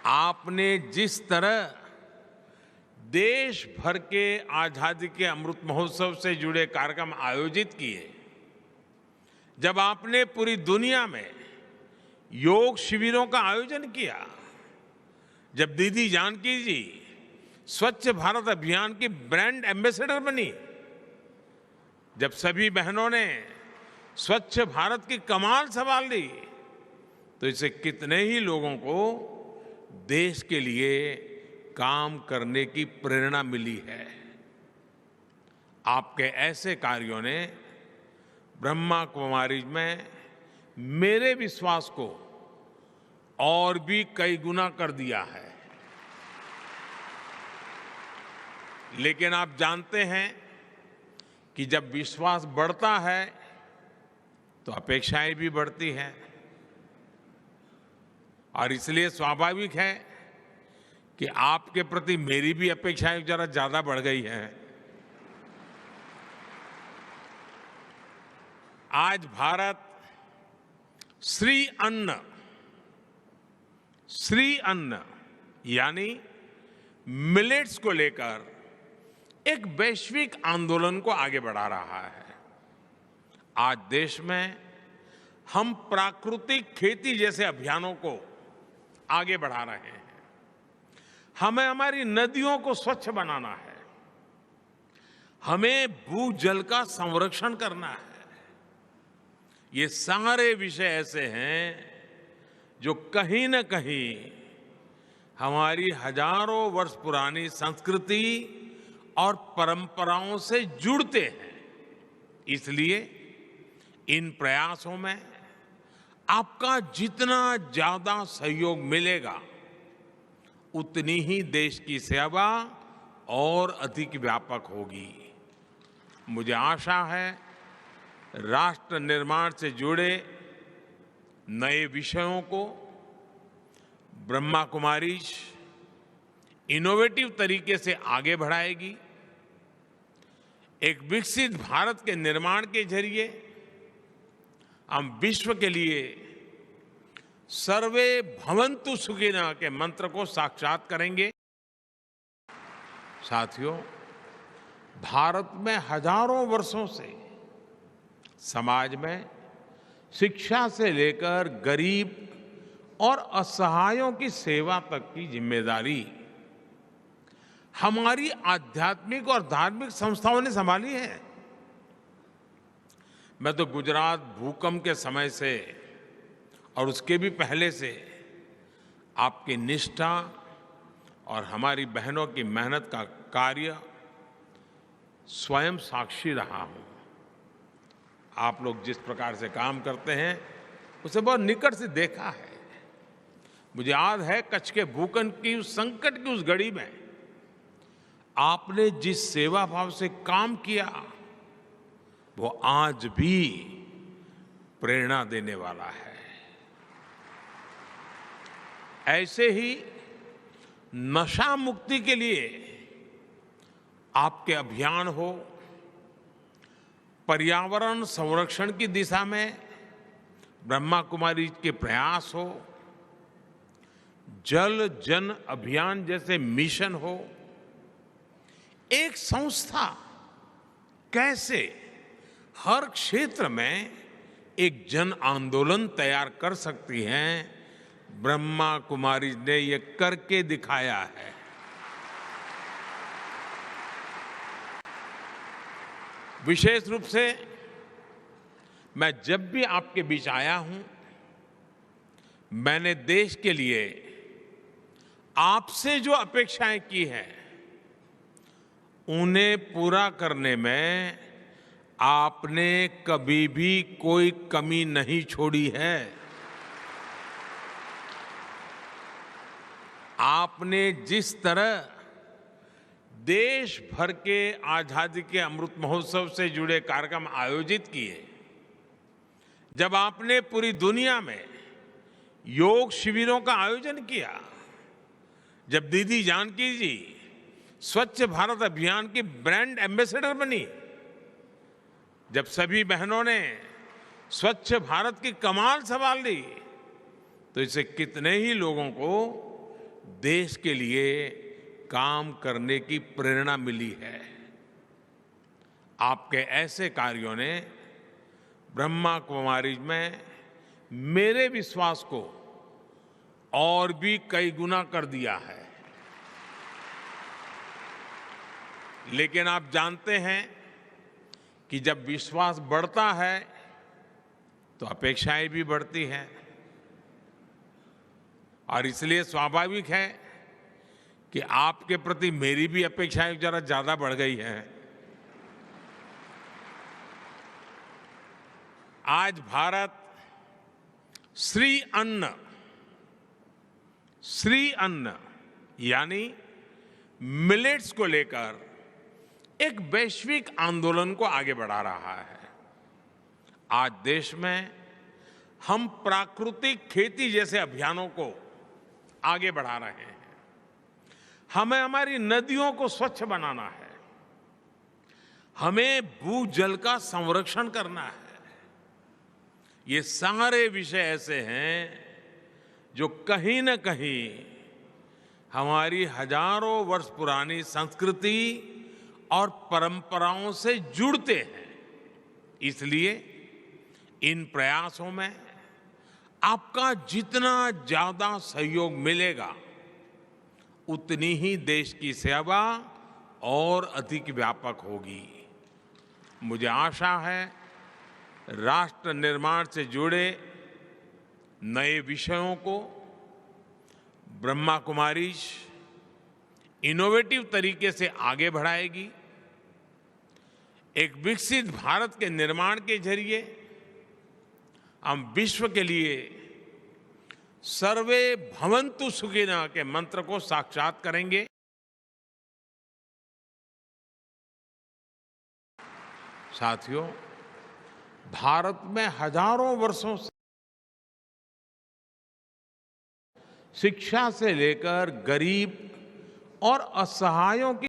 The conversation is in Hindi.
आपने जिस तरह देश भर के आजादी के अमृत महोत्सव से जुड़े कार्यक्रम आयोजित किए, जब आपने पूरी दुनिया में योग शिविरों का आयोजन किया, जब दीदी जानकी जी स्वच्छ भारत अभियान की ब्रांड एम्बेसडर बनी, जब सभी बहनों ने स्वच्छ भारत की कमान संभाल ली, तो इससे कितने ही लोगों को देश के लिए काम करने की प्रेरणा मिली है। आपके ऐसे कार्यों ने ब्रह्मा कुमारी में मेरे विश्वास को और भी कई गुना कर दिया है। लेकिन आप जानते हैं कि जब विश्वास बढ़ता है तो अपेक्षाएं भी बढ़ती हैं, और इसलिए स्वाभाविक है कि आपके प्रति मेरी भी अपेक्षाएं जरा ज्यादा बढ़ गई हैं। आज भारत श्री अन्न यानी मिलेट्स को लेकर एक वैश्विक आंदोलन को आगे बढ़ा रहा है। आज देश में हम प्राकृतिक खेती जैसे अभियानों को आगे बढ़ा रहे हैं। हमें हमारी नदियों को स्वच्छ बनाना है, हमें भूजल का संरक्षण करना है। ये सारे विषय ऐसे हैं जो कहीं न कहीं हमारी हजारों वर्ष पुरानी संस्कृति और परंपराओं से जुड़ते हैं। इसलिए इन प्रयासों में आपका जितना ज्यादा सहयोग मिलेगा, उतनी ही देश की सेवा और अधिक व्यापक होगी। मुझे आशा है राष्ट्र निर्माण से जुड़े नए विषयों को ब्रह्मा कुमारी इनोवेटिव तरीके से आगे बढ़ाएगी। एक विकसित भारत के निर्माण के जरिए हम विश्व के लिए सर्वे भवन्तु सुखिनः के मंत्र को साक्षात करेंगे। साथियों, भारत में हजारों वर्षों से समाज में शिक्षा से लेकर गरीब और असहायों की सेवा तक की जिम्मेदारी हमारी आध्यात्मिक और धार्मिक संस्थाओं ने संभाली है। मैं तो गुजरात भूकंप के समय से और उसके भी पहले से आपकी निष्ठा और हमारी बहनों की मेहनत का कार्य स्वयं साक्षी रहा हूं। आप लोग जिस प्रकार से काम करते हैं उसे बहुत निकट से देखा है। मुझे याद है कच्छ के भूकंप की उस संकट की उस घड़ी में आपने जिस सेवा भाव से काम किया, वो आज भी प्रेरणा देने वाला है। ऐसे ही नशा मुक्ति के लिए आपके अभियान हो, पर्यावरण संरक्षण की दिशा में ब्रह्मा कुमारी के प्रयास हो, जल जन अभियान जैसे मिशन हो, एक संस्था कैसे हर क्षेत्र में एक जन आंदोलन तैयार कर सकती है, ब्रह्मा कुमारी ने ये करके दिखाया है। विशेष रूप से मैं जब भी आपके बीच आया हूं, मैंने देश के लिए आपसे जो अपेक्षाएं की हैं, उन्हें पूरा करने में आपने कभी भी कोई कमी नहीं छोड़ी है। आपने जिस तरह देश भर के आजादी के अमृत महोत्सव से जुड़े कार्यक्रम आयोजित किए, जब आपने पूरी दुनिया में योग शिविरों का आयोजन किया, जब दीदी जानकी जी स्वच्छ भारत अभियान की ब्रांड एम्बेसडर बनी, जब सभी बहनों ने स्वच्छ भारत की कमान संभाल ली, तो इससे कितने ही लोगों को देश के लिए काम करने की प्रेरणा मिली है। आपके ऐसे कार्यों ने ब्रह्मा कुमारीज में मेरे विश्वास को और भी कई गुना कर दिया है। लेकिन आप जानते हैं कि जब विश्वास बढ़ता है तो अपेक्षाएं भी बढ़ती हैं, और इसलिए स्वाभाविक है कि आपके प्रति मेरी भी अपेक्षाएं जरा ज्यादा बढ़ गई हैं। आज भारत श्री अन्न यानी मिलेट्स को लेकर एक वैश्विक आंदोलन को आगे बढ़ा रहा है। आज देश में हम प्राकृतिक खेती जैसे अभियानों को आगे बढ़ा रहे हैं। हमें हमारी नदियों को स्वच्छ बनाना है, हमें भूजल का संरक्षण करना है। ये सारे विषय ऐसे हैं जो कहीं न कहीं हमारी हजारों वर्ष पुरानी संस्कृति और परंपराओं से जुड़ते हैं। इसलिए इन प्रयासों में आपका जितना ज्यादा सहयोग मिलेगा, उतनी ही देश की सेवा और अधिक व्यापक होगी। मुझे आशा है राष्ट्र निर्माण से जुड़े नए विषयों को ब्रह्मा कुमारीज इनोवेटिव तरीके से आगे बढ़ाएगी। एक विकसित भारत के निर्माण के जरिए हम विश्व के लिए सर्वे भवन्तु सुखिनः के मंत्र को साक्षात करेंगे। साथियों, भारत में हजारों वर्षों से शिक्षा से लेकर गरीब और असहायों की